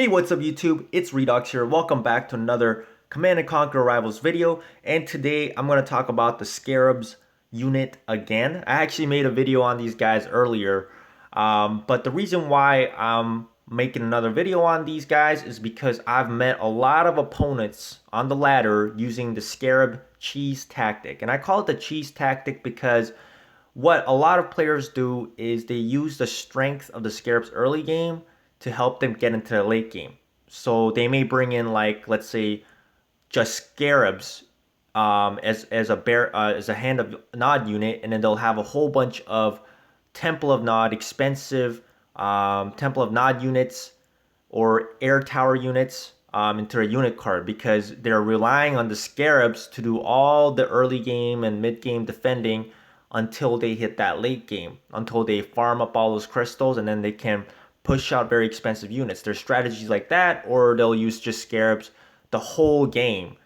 Hey, what's up YouTube? It's Redox here. Welcome back to another Command & Conquer Rivals video. And today I'm going to talk about the Scarabs unit again. I actually made a video on these guys earlier. But the reason why I'm making another video on these guys is because I've met a lot of opponents on the ladder using the Scarab cheese tactic. And I call it the cheese tactic because what a lot of players do is they use the strength of the Scarabs early game to help them get into the late game. So they may bring in, like, let's say just Scarabs as a hand of Nod unit, and then they'll have a whole bunch of Temple of Nod expensive Temple of Nod units or Air Tower units into a unit card because they're relying on the Scarabs to do all the early game and mid game defending until they hit that late game, until they farm up all those crystals, and then they can push out very expensive units. There's strategies like that, or they'll use just Scarabs the whole game,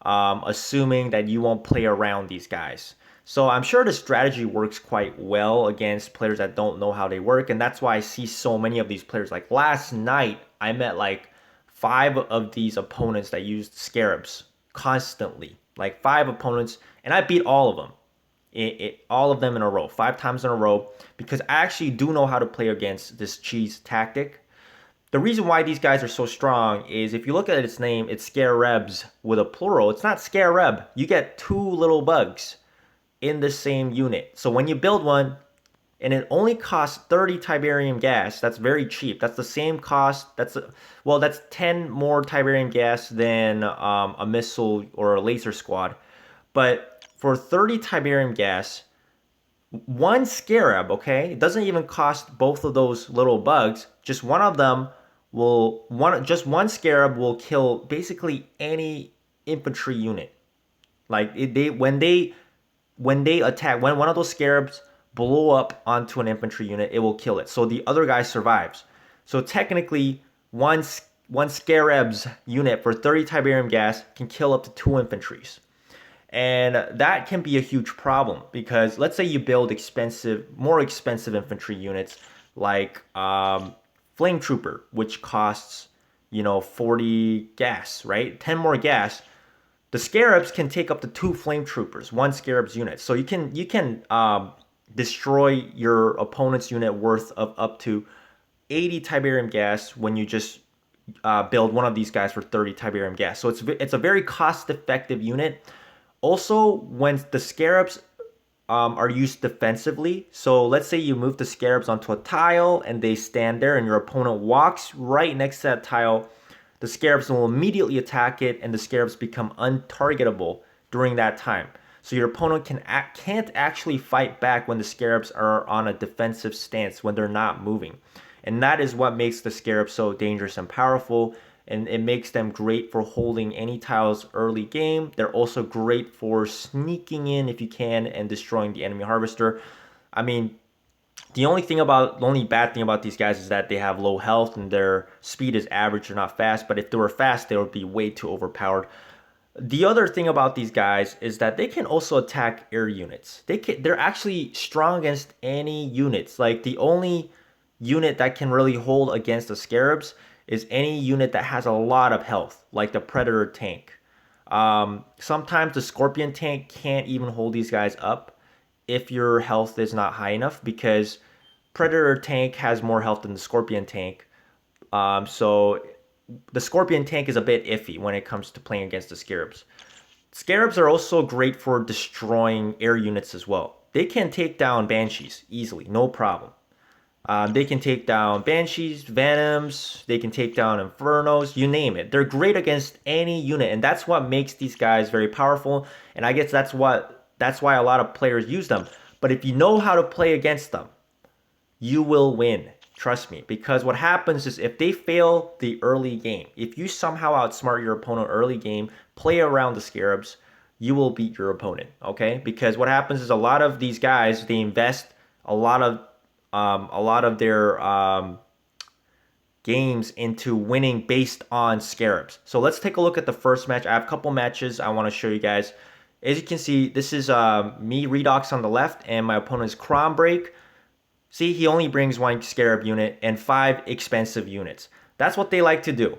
assuming that you won't play around these guys. So I'm sure the strategy works quite well against players that don't know how they work, and that's why I see so many of these players. Like last night, I met like 5 of these opponents that used Scarabs constantly. Like 5 opponents, and I beat all of them. All of them in a row, 5 times in a row, because I actually do know how to play against this cheese tactic. The reason why these guys are so strong is if you look at its name, it's Scarabs with a plural. It's not Scarab. You get 2 little bugs in the same unit. So when you build one, and it only costs 30 Tiberium gas, that's very cheap. That's the same cost. That's 10 more Tiberium gas than a missile or a laser squad. But for 30 Tiberium gas, one Scarab, okay, it doesn't even cost both of those little bugs. Just one of them just one Scarab will kill basically any infantry unit. Like when they attack, when one of those Scarabs blow up onto an infantry unit, it will kill it. So the other guy survives. So technically, one Scarab's unit for 30 Tiberium gas can kill up to 2 infantries. And that can be a huge problem because let's say you build more expensive infantry units like Flame Trooper, which costs 40 gas, right? 10 more gas. The Scarabs can take up to 2 Flame Troopers, 1 Scarab's unit. So you can destroy your opponent's unit worth of up to 80 Tiberium gas when you just build one of these guys for 30 Tiberium gas. So it's a very cost-effective unit. Also, when the Scarabs are used defensively, so let's say you move the Scarabs onto a tile and they stand there and your opponent walks right next to that tile, the Scarabs will immediately attack it and the Scarabs become untargetable during that time. So your opponent can't actually fight back when the Scarabs are on a defensive stance, when they're not moving. And that is what makes the Scarabs so dangerous and powerful. And it makes them great for holding any tiles early game. They're also great for sneaking in if you can and destroying the enemy harvester. I mean, the only bad thing about these guys is that they have low health and their speed is average. They're not fast, but if they were fast, they would be way too overpowered. The other thing about these guys is that they can also attack air units. They're actually strong against any units. Like the only unit that can really hold against the Scarabs is any unit that has a lot of health, like the Predator tank. Sometimes the Scorpion tank can't even hold these guys up if your health is not high enough, because Predator tank has more health than the Scorpion tank. So the Scorpion tank is a bit iffy when it comes to playing against the Scarabs. Scarabs are also great for destroying air units as well. They can take down Banshees easily, no problem. They can take down Banshees, Venoms, they can take down Infernos, you name it. They're great against any unit, and that's what makes these guys very powerful, and I guess that's why a lot of players use them. But if you know how to play against them, you will win. Trust me, because what happens is if they fail the early game, if you somehow outsmart your opponent early game, play around the Scarabs, you will beat your opponent, okay? Because what happens is a lot of these guys, they invest a lot of their games into winning based on Scarabs. So let's take a look at the first match. I have a couple matches I want to show you guys. As you can see, this is me, Redox, on the left, and my opponent's Crom Break. See, he only brings 1 Scarab unit and 5 expensive units. That's what they like to do.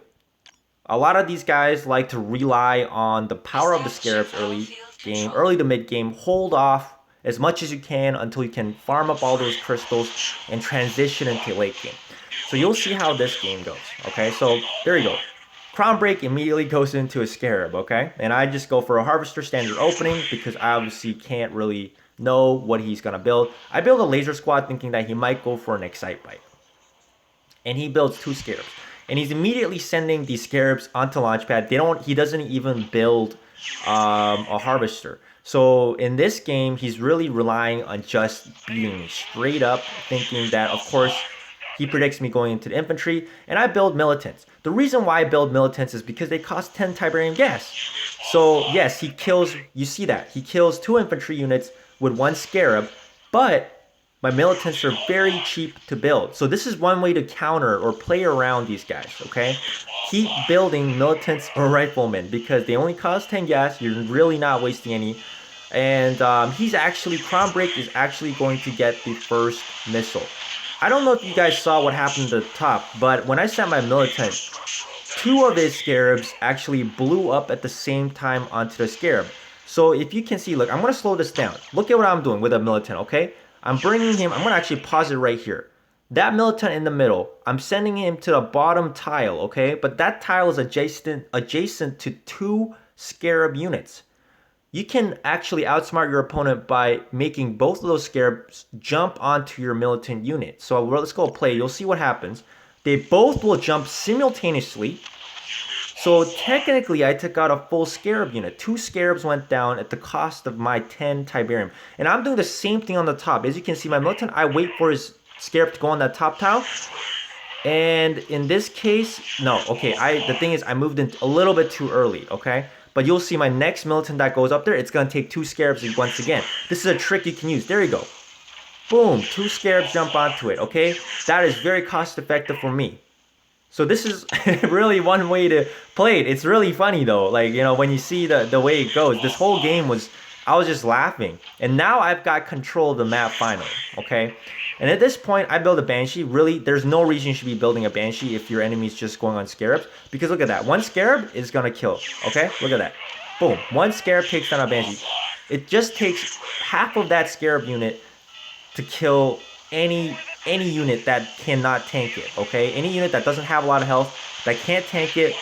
A lot of these guys like to rely on the power of the Scarabs early to mid game. Hold off as much as you can until you can farm up all those crystals and transition into late game. So you'll see how this game goes. Okay, so there you go. Crown Break immediately goes into a Scarab, okay? And I just go for a Harvester standard opening because I obviously can't really know what he's going to build. I build a Laser Squad thinking that he might go for an Excite Bite. And he builds 2 Scarabs. And he's immediately sending these Scarabs onto Launchpad. He doesn't even build a Harvester. So in this game, he's really relying on just beating me straight up, thinking that, of course, he predicts me going into the infantry, and I build militants. The reason why I build militants is because they cost 10 Tiberium gas. So yes, he kills, you see that, he kills 2 infantry units with 1 Scarab, but my militants are very cheap to build. So this is one way to counter or play around these guys, okay? Keep building militants or riflemen because they only cost 10 gas. You're really not wasting any. And he's actually, Crown Break is actually going to get the first missile. I don't know if you guys saw what happened at the top, but when I sent my militant, 2 of his Scarabs actually blew up at the same time onto the Scarab. So if you can see, look, I'm going to slow this down. Look at what I'm doing with a militant, okay? I'm bringing him, I'm going to actually pause it right here. That militant in the middle, I'm sending him to the bottom tile, okay? But that tile is adjacent to 2 Scarab units. You can actually outsmart your opponent by making both of those Scarabs jump onto your militant unit. So let's go play. You'll see what happens. They both will jump simultaneously. So technically, I took out a full Scarab unit. 2 Scarabs went down at the cost of my 10 Tiberium. And I'm doing the same thing on the top. As you can see, my militant, I wait for his Scarab to go on that top tile. And in this case, no, okay, the thing is I moved in a little bit too early, okay? But you'll see my next militant that goes up there, it's going to take 2 Scarabs once again. This is a trick you can use. There you go. Boom, 2 Scarabs jump onto it, okay? That is very cost effective for me. So this is really one way to play it. It's really funny though. Like, you know, when you see the way it goes, this whole game I was just laughing. And now I've got control of the map finally, okay? And at this point, I build a Banshee. Really, there's no reason you should be building a Banshee if your enemy's just going on Scarabs. Because look at that. 1 Scarab is going to kill, okay? Look at that. Boom. 1 Scarab takes down a Banshee. It just takes half of that Scarab unit to kill any unit that cannot tank it, okay? Any unit that doesn't have a lot of health, that can't tank it,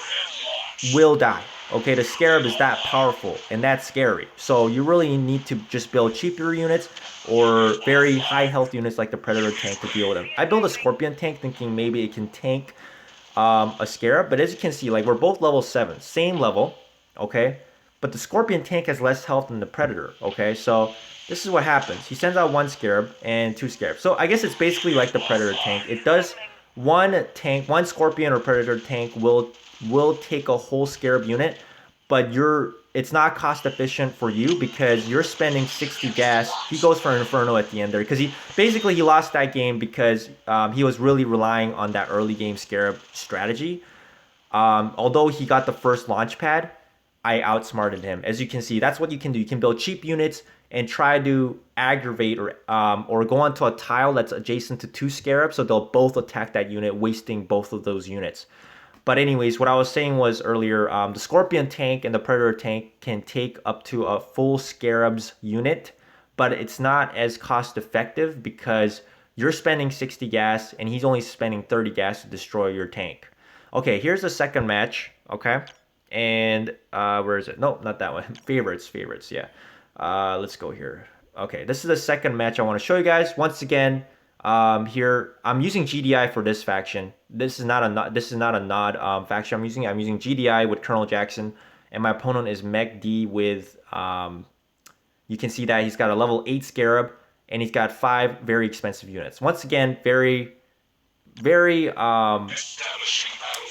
will die. Okay, the Scarab is that powerful, and that's scary. So you really need to just build cheaper units or very high health units like the Predator tank to deal with them. I built a Scorpion tank thinking maybe it can tank a Scarab, but as you can see, like we're both level 7, same level, okay? But the Scorpion tank has less health than the Predator, okay? So this is what happens. He sends out 1 Scarab and 2 Scarabs. So I guess it's basically like the Predator tank. It does one Scorpion or Predator tank will take a whole Scarab unit, but it's not cost efficient for you because you're spending 60 gas. He goes for an Inferno at the end there because he lost that game because he was really relying on that early game Scarab strategy. Although he got the first launch pad, I outsmarted him. As you can see, that's what you can do. You can build cheap units and try to aggravate or go onto a tile that's adjacent to 2 Scarabs, so they'll both attack that unit, wasting both of those units. But anyways, what I was saying was earlier, the Scorpion tank and the Predator tank can take up to a full Scarabs unit, but it's not as cost effective because you're spending 60 gas and he's only spending 30 gas to destroy your tank. Okay, here's the second match, okay? And where is it? No, not that one. Favorites, yeah. Let's go here. Okay, this is the second match I want to show you guys. Once again, here I'm using GDI for this faction. This is not a nod faction I'm using. I'm using GDI with Colonel Jackson, and my opponent is Mech D with you can see that he's got a level 8 Scarab and he's got 5 very expensive units. Once again,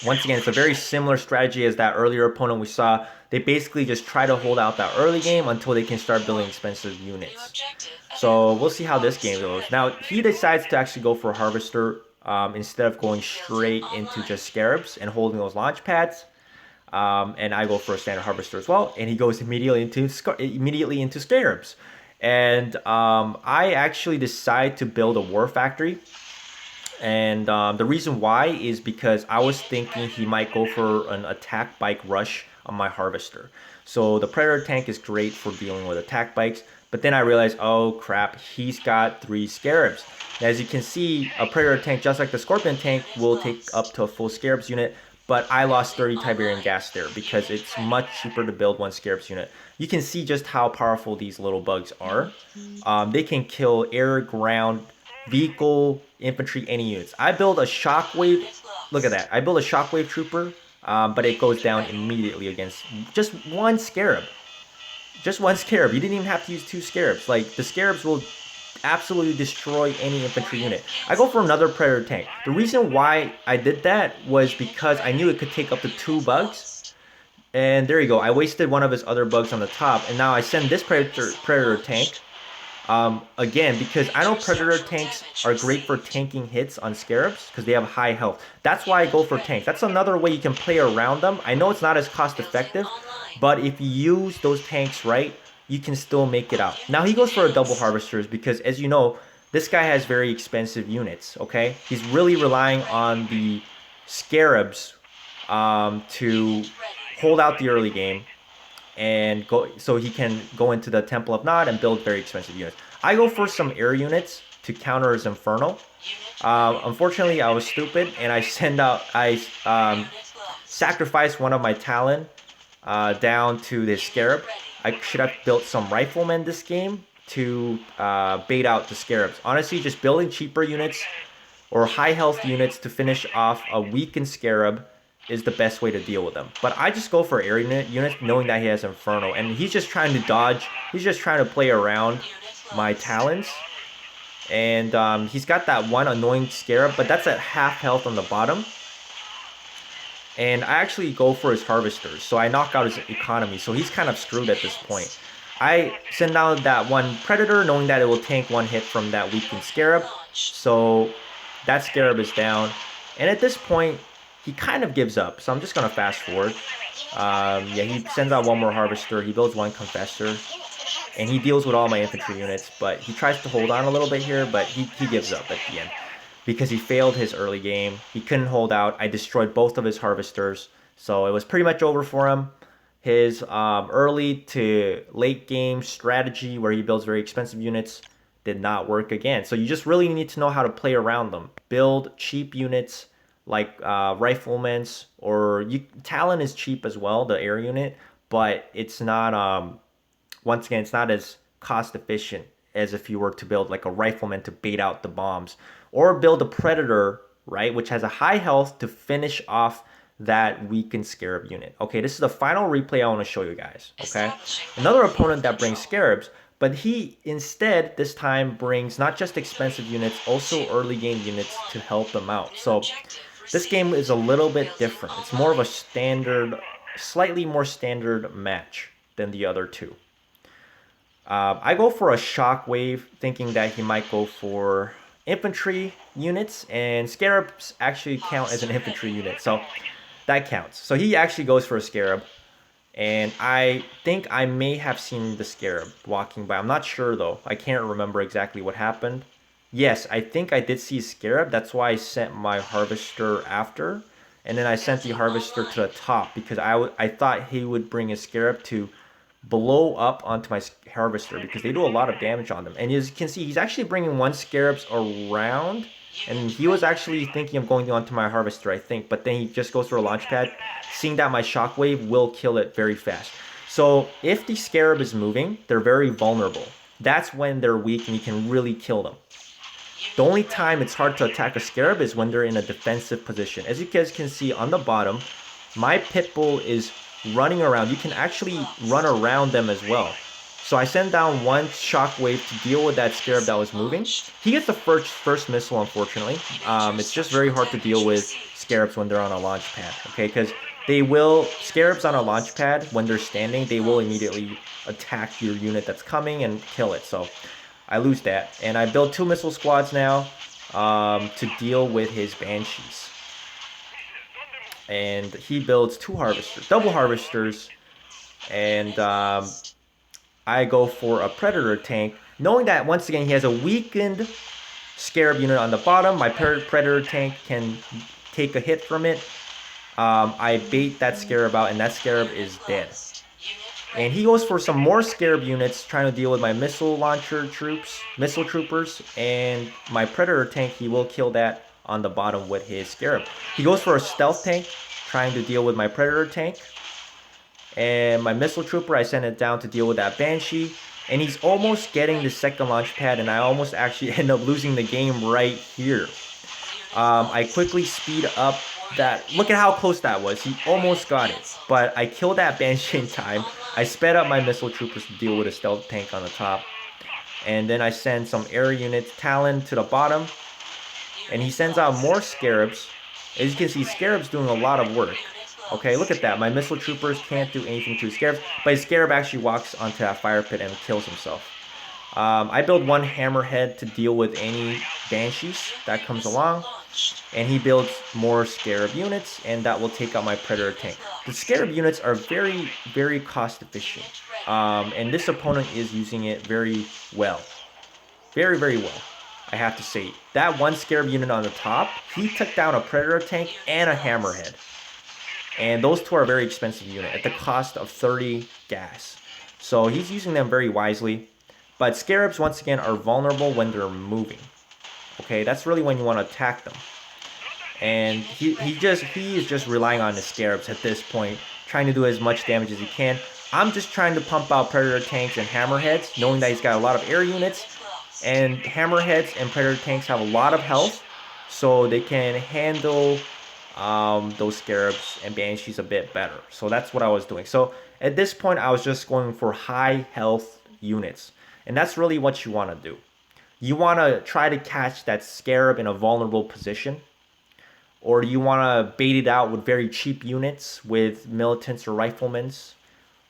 once again, it's a very similar strategy as that earlier opponent we saw. They basically just try to hold out that early game until they can start building expensive units. So we'll see how this game goes. Now, he decides to actually go for a Harvester instead of going straight into just Scarabs and holding those launch pads. And I go for a standard Harvester as well. And he goes immediately into Scarabs. And I actually decide to build a War Factory. And the reason why is because I was thinking he might go for an attack bike rush on my harvester. So the predator tank is great for dealing with attack bikes, but then I realized, oh crap, he's got 3 scarabs. As you can see, a predator tank, just like the scorpion tank, will take up to a full scarabs unit, but I lost 30 Tiberian gas there because it's much cheaper to build 1 scarabs unit. You can see just how powerful these little bugs are. They can kill air, ground, vehicle, infantry, any units. I build a shockwave. Look at that. I build a shockwave trooper, but it goes down immediately against just 1 scarab. Just 1 scarab. You didn't even have to use 2 scarabs. Like, the scarabs will absolutely destroy any infantry unit. I go for another predator tank. The reason why I did that was because I knew it could take up to 2 bugs. And there you go. I wasted one of his other bugs on the top, and now I send this predator tank. Again, because I know predator tanks are great for tanking hits on scarabs because they have high health. That's why I go for tanks. That's another way you can play around them. I know it's not as cost effective, but if you use those tanks right, you can still make it out. Now he goes for a double harvesters because, as you know, this guy has very expensive units, okay? He's really relying on the scarabs to hold out the early game and go so he can go into the Temple of Nod and build very expensive units. I go for some air units to counter his Inferno. Unfortunately, I was stupid and I sacrificed one of my Talon down to this Scarab. I should have built some Riflemen this game to bait out the Scarabs. Honestly, just building cheaper units or high health units to finish off a weakened Scarab is the best way to deal with them. But I just go for air units knowing that he has Inferno. And he's just trying to dodge. He's just trying to play around my Talons. And he's got that one annoying Scarab, but that's at half health on the bottom. And I actually go for his Harvesters, so I knock out his economy. So he's kind of screwed at this point. I send down that one Predator, knowing that it will tank 1 hit from that weakened Scarab. So that Scarab is down. And at this point, he kind of gives up, so I'm just going to fast forward. Yeah, he sends out 1 more Harvester, he builds 1 Confessor, and he deals with all my infantry units, but he tries to hold on a little bit here, but he gives up at the end. Because he failed his early game, he couldn't hold out, I destroyed both of his Harvesters, so it was pretty much over for him. His early to late game strategy, where he builds very expensive units, did not work again. So you just really need to know how to play around them. Build cheap units, like Riflemen's, or Talon is cheap as well, the air unit, but it's not, once again, it's not as cost efficient as if you were to build like a Rifleman to bait out the bombs, or build a Predator, right, which has a high health to finish off that weakened Scarab unit. Okay, this is the final replay I want to show you guys, okay? Another opponent that brings Scarabs, but he instead this time brings not just expensive units, also early game units to help them out. So this game is a little bit different. It's more of a standard, slightly more standard match than the other two. I go for a Shockwave, thinking that he might go for infantry units, and Scarabs actually count as an infantry unit, so that counts. So he actually goes for a Scarab, and I think I may have seen the Scarab walking by. I'm not sure though. I can't remember exactly what happened. Yes, I think I did see a Scarab. That's why I sent my Harvester after. And then I sent the Harvester to the top because I thought he would bring a Scarab to blow up onto my Harvester because they do a lot of damage on them. And as you can see, he's actually bringing 1 Scarabs around. And he was actually thinking of going onto my Harvester, I think. But then he just goes for a launch pad, seeing that my Shockwave will kill it very fast. So if the Scarab is moving, they're very vulnerable. That's when they're weak and you can really kill them. The only time it's hard to attack a Scarab is when they're in a defensive position. As you guys can see on the bottom, my Pitbull is running around. You can actually run around them as well. So I send down 1 Shockwave to deal with that Scarab that was moving. He gets the first missile, unfortunately. It's just very hard to deal with Scarabs when they're on a launch pad, okay? Because Scarabs on a launch pad, when they're standing, they will immediately attack your unit that's coming and kill it. So I lose that. And I build 2 missile squads now to deal with his Banshees. And he builds 2 Harvesters, double Harvesters. And I go for a Predator tank, knowing that once again he has a weakened Scarab unit on the bottom. My Predator tank can take a hit from it. I bait that Scarab out, and that Scarab is dead. And he goes for some more Scarab units, trying to deal with my missile troopers, and my Predator tank. He will kill that on the bottom with his Scarab. He goes for a stealth tank, trying to deal with my Predator tank. And my missile trooper, I send it down to deal with that Banshee. And he's almost getting the second launch pad, and I almost actually end up losing the game right here. I quickly speed up that. Look at how close that was. He almost got it. But I killed that Banshee in time. I sped up my missile troopers to deal with a stealth tank on the top. And then I send some air units, Talon, to the bottom. And he sends out more Scarabs. As you can see, Scarab's doing a lot of work. Okay, look at that. My missile troopers can't do anything to his Scarabs, but his Scarab actually walks onto that fire pit and kills himself. I build one Hammerhead to deal with any Banshees that comes along, and he builds more Scarab units, and that will take out my Predator tank. The Scarab units are very, very cost efficient, and this opponent is using it very well. Very, very well, I have to say. That one Scarab unit on the top, he took down a Predator tank and a Hammerhead. And those two are a very expensive unit at the cost of 30 gas. So he's using them very wisely. But Scarabs, once again, are vulnerable when they're moving. Okay, that's really when you want to attack them. And he is just relying on the Scarabs at this point, trying to do as much damage as he can. I'm just trying to pump out Predator tanks and Hammerheads, knowing that he's got a lot of air units. And Hammerheads and Predator tanks have a lot of health, so they can handle those Scarabs and Banshees a bit better. So that's what I was doing. So at this point, I was just going for high health units. And that's really what you want to do. You want to try to catch that Scarab in a vulnerable position. Or you want to bait it out with very cheap units with militants or riflemen,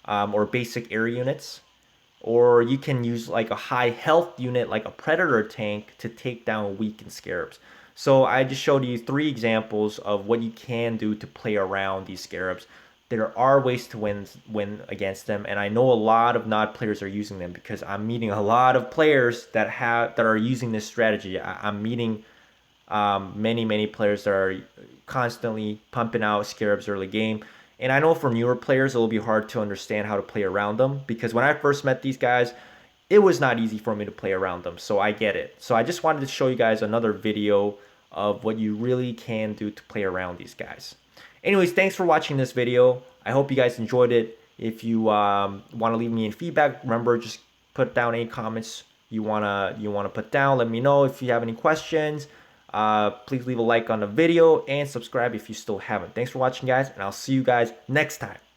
or basic air units. Or you can use like a high health unit like a Predator tank to take down weakened Scarabs. So I just showed you 3 examples of what you can do to play around these Scarabs. There are ways to win against them, and I know a lot of NOD players are using them because I'm meeting a lot of players that are using this strategy. I'm meeting many players that are constantly pumping out Scarabs early game. And I know for newer players, it will be hard to understand how to play around them because when I first met these guys, it was not easy for me to play around them. So I get it. So I just wanted to show you guys another video of what you really can do to play around these guys. Anyways, thanks for watching this video. I hope you guys enjoyed it. If you want to leave me any feedback, remember, just put down any comments you wanna put down. Let me know if you have any questions. Please leave a like on the video and subscribe if you still haven't. Thanks for watching, guys, and I'll see you guys next time.